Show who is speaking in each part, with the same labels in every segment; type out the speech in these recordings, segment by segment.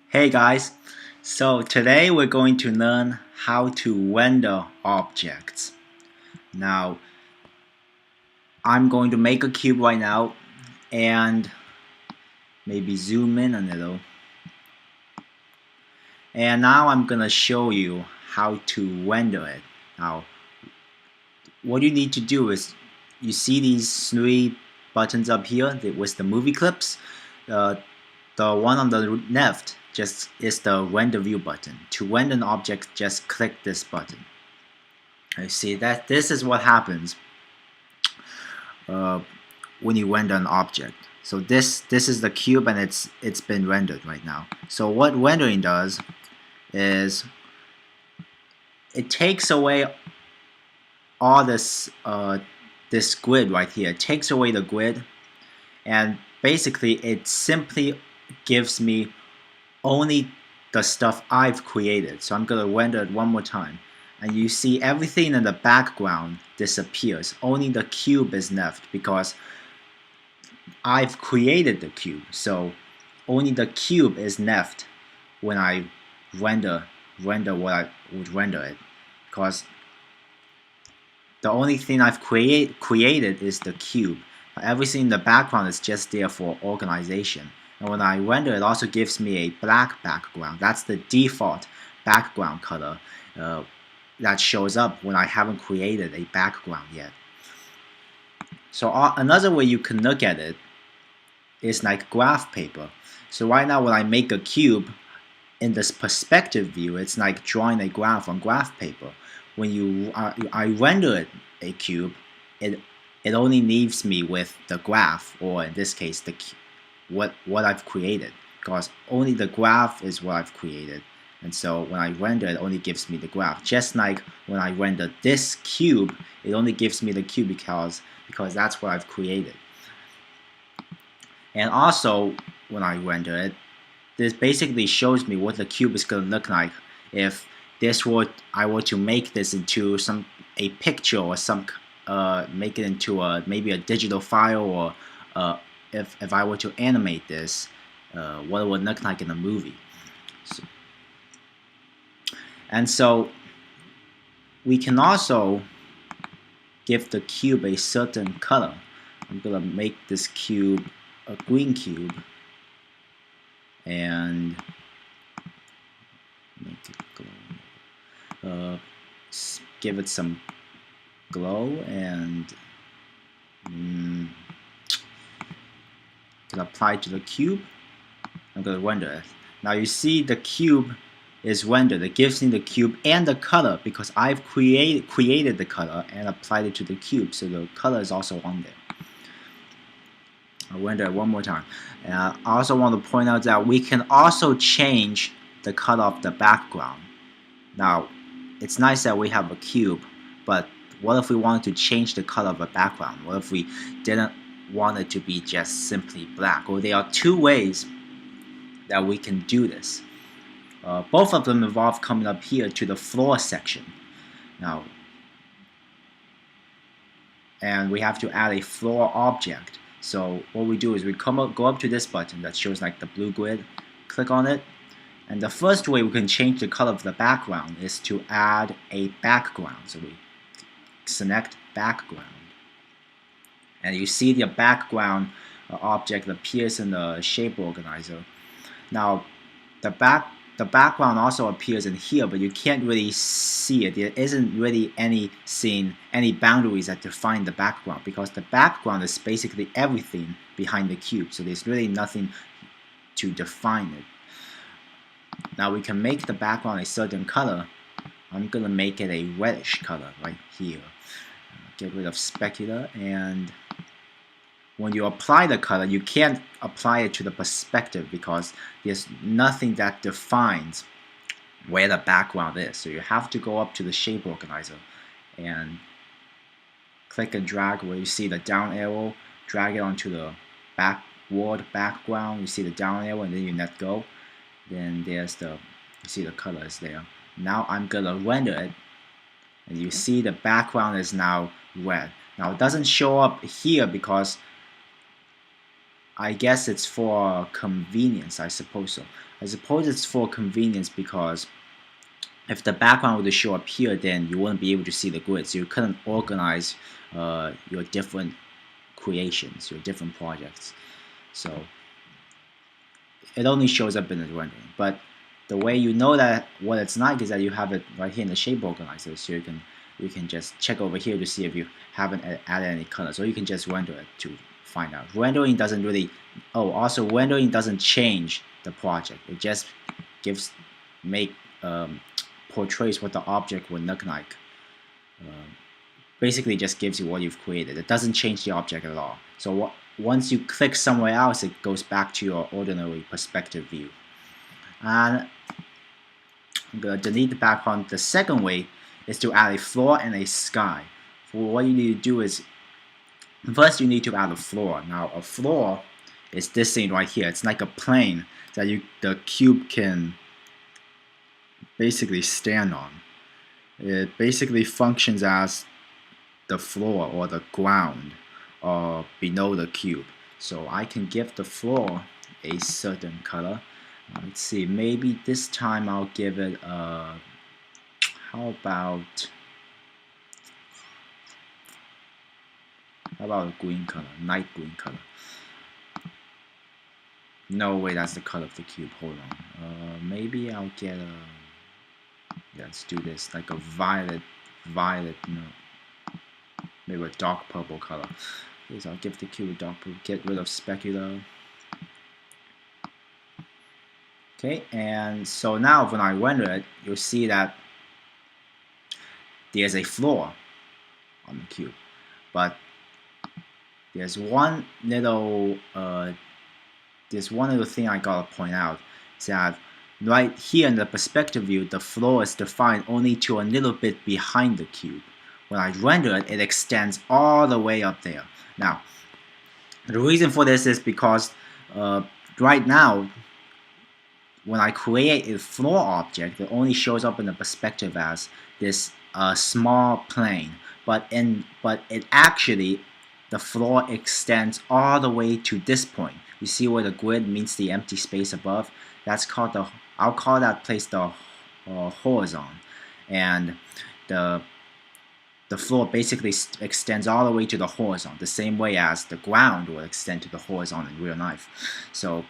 Speaker 1: Hey guys, so today we're going to learn how to render objects. Now, I'm going to make a cube right now and maybe zoom in a little. And now I'm going to show you how to render it. Now, what you need to do is you see these three buttons up here with the movie clips. Uh, the one on the left just is the render view button. To render an object, just click this button. You see that this is what happens uh, when you render an object. So this is the cube and it's been rendered right now. So what rendering does is it takes away all this grid right here. It takes away the grid and basically it simply gives me only the stuff I've created. So I'm gonna render it one more time. And you see everything in the background disappears. Only the cube is left because I've created the cube. So only the cube is left when I render what I would render it. Because the only thing I've created is the cube. Everything in the background is just there for organization. And when I render, it also gives me a black background. That's the default background color that shows up when I haven't created a background yet. So another way you can look at it is like graph paper. So right now when I make a cube, in this perspective view, it's like drawing a graph on graph paper. When I render it a cube, it only leaves me with the graph, or in this case, what I've created, because only the graph is what I've created. And so when I render, it only gives me the graph. Just like when I render this cube, it only gives me the cube because that's what I've created. And also, when I render it, this basically shows me what the cube is going to look like if I were to make this into a picture or make it into maybe a digital file, or if I were to animate this, what it would look like in a movie. And so we can also give the cube a certain color. I'm gonna make this cube a green cube and make it glow. Give it some glow and can apply to the cube. I'm gonna render it. Now you see the cube is rendered. It gives me the cube and the color because I've created the color and applied it to the cube, so the color is also on there. I'll render it one more time. And I also want to point out that we can also change the color of the background. Now, it's nice that we have a cube, but what if we wanted to change the color of a background? What if we didn't want it to be just simply black? Well, there are two ways that we can do this. Both of them involve coming up here to the floor section. Now, and we have to add a floor object. So what we do is we go up to this button that shows like the blue grid, click on it, and the first way we can change the color of the background is to add a background. So we select background, and you see the background object appears in the shape organizer. Now the background also appears in here, but you can't really see it. There isn't really any boundaries that define the background, because the background is basically everything behind the cube. So there's really nothing to define it. Now we can make the background a certain color. I'm gonna make it a reddish color right here. Get rid of specular, and when you apply the color, you can't apply it to the perspective because there's nothing that defines where the background is. So you have to go up to the shape organizer and click and drag where you see the down arrow, drag it onto the backward background. You see the down arrow, and then you let go. Then you see the color is there. Now I'm gonna render it, and you see the background is now red. Now it doesn't show up here because I guess it's for convenience, I suppose so. I suppose it's for convenience because if the background were to show up here, then you wouldn't be able to see the grid, so you couldn't organize your different creations, your different projects. So it only shows up in the rendering. But the way you know that what it's like is that you have it right here in the shape organizer, so you can just check over here to see if you haven't added any colors, or you can just render it to find out. Rendering doesn't really. Oh, also rendering doesn't change the project. It just gives portrays what the object would look like. Basically, just gives you what you've created. It doesn't change the object at all. So once you click somewhere else, it goes back to your ordinary perspective view. And I'm going to delete the background. The second way is to add a floor and a sky. So what you need to do is, first you need to add a floor. Now a floor is this thing right here. It's like a plane that the cube can basically stand on. It basically functions as the floor or the ground below the cube. So I can give the floor a certain color. Let's see, maybe this time I'll give it a, how about a green color, light green color. No way, that's the color of the cube. Hold on. Maybe I'll get a, yeah, let's do this, like a violet, no, maybe a dark purple color. So I'll give the cube a dark purple, get rid of specular. Okay, and so now when I render it, you'll see that there's a floor on the cube, but there's one little thing I gotta point out, is that right here in the perspective view, the floor is defined only to a little bit behind the cube. When I render it, it extends all the way up there. Now, the reason for this is because right now, when I create a floor object, it only shows up in the perspective as this small plane. But it actually, the floor extends all the way to this point. You see where the grid meets the empty space above? That's called the, I'll call that place the horizon. And the floor basically extends all the way to the horizon, the same way as the ground will extend to the horizon in real life. So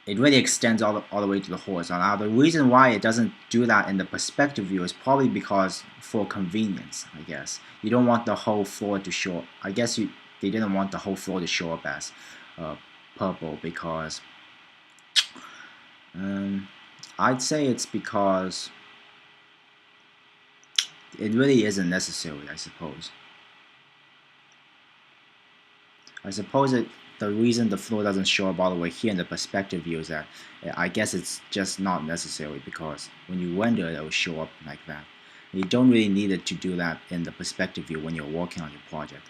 Speaker 1: it really extends all the way to the horizon. Now the reason why it doesn't do that in the perspective view is probably because for convenience, I guess. You don't want the whole floor to show up. I guess they didn't want the whole floor to show up as purple because I'd say it's because it really isn't necessary, I suppose. The reason the floor doesn't show up all the way here in the perspective view is that I guess it's just not necessary, because when you render it, it will show up like that. You don't really need it to do that in the perspective view when you're working on your project.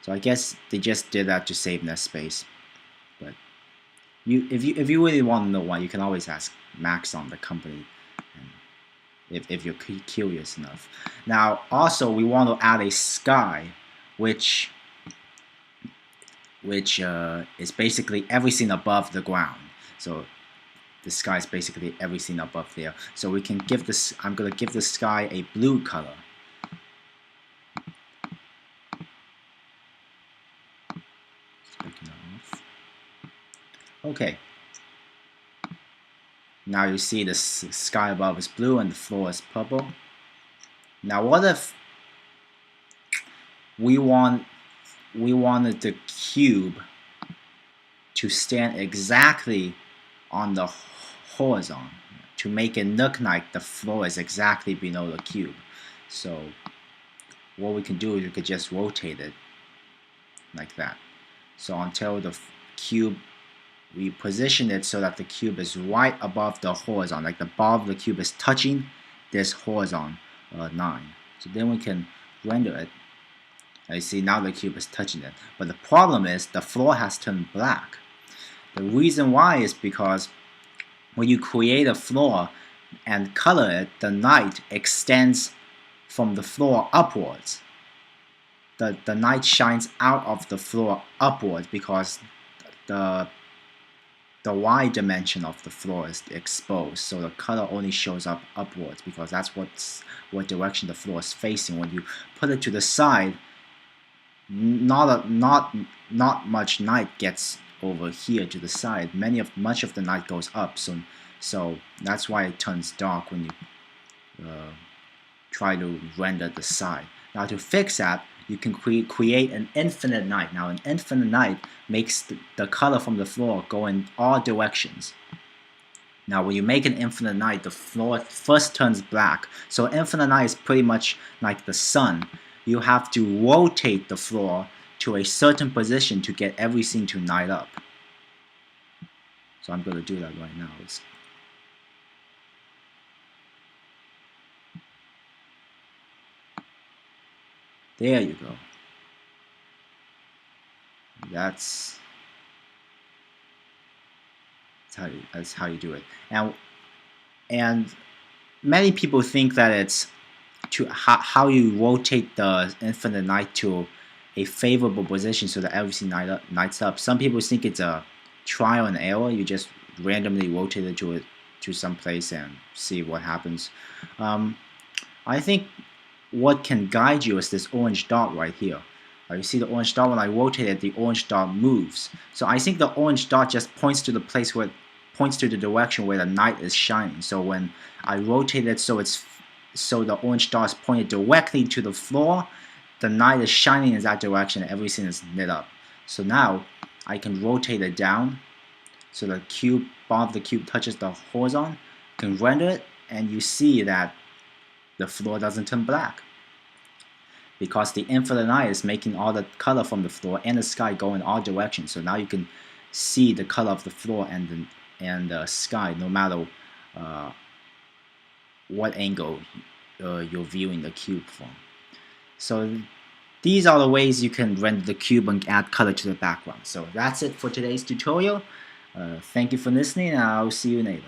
Speaker 1: So I guess they just did that to save net space. But if you really want to know why, you can always ask Maxon, the company, if you're curious enough. Now also we want to add a sky, which is basically everything above the ground. So the sky is basically everything above there. So we can give this, I'm going to give the sky a blue color. Okay. Now you see the sky above is blue and the floor is purple. Now what if we wanted the cube to stand exactly on the horizon to make it look like the floor is exactly below the cube? So what we can do is we could just rotate it like that. So until the cube, we position it so that the cube is right above the horizon, like the bar of the cube is touching this horizon line. So then we can render it. You see now the cube is touching it. But the problem is the floor has turned black. The reason why is because when you create a floor and color it, the light extends from the floor upwards. The light shines out of the floor upwards because the y dimension of the floor is exposed, so the color only shows up upwards because that's what direction the floor is facing. When you put it to the side, not much light gets over here to the side. Much of the light goes up, so that's why it turns dark when you try to render the side. Now to fix that, you can create an infinite light. Now an infinite light makes the color from the floor go in all directions. Now when you make an infinite light, the floor first turns black. So infinite light is pretty much like the sun. You have to rotate the floor to a certain position to get everything to light up. So I'm going to do that right now. There you go. That's how you do it. And many people think that it's how you rotate the infinite light to a favorable position so that everything lights up. Some people think it's a trial and error. You just randomly rotate it to some place and see what happens. I think what can guide you is this orange dot right here. You see the orange dot? When I rotate it, the orange dot moves. So I think the orange dot just points to the place where points to the direction where the light is shining. So when I rotate it so the orange dot is pointed directly to the floor, the light is shining in that direction and everything is lit up. So now I can rotate it down so the bottom of the cube touches the horizon, can render it, and you see that the floor doesn't turn black because the infinite light is making all the color from the floor and the sky go in all directions. So now you can see the color of the floor and the sky no matter what angle you're viewing the cube from. So these are the ways you can render the cube and add color to the background. So that's it for today's tutorial. Thank you for listening, and I'll see you later.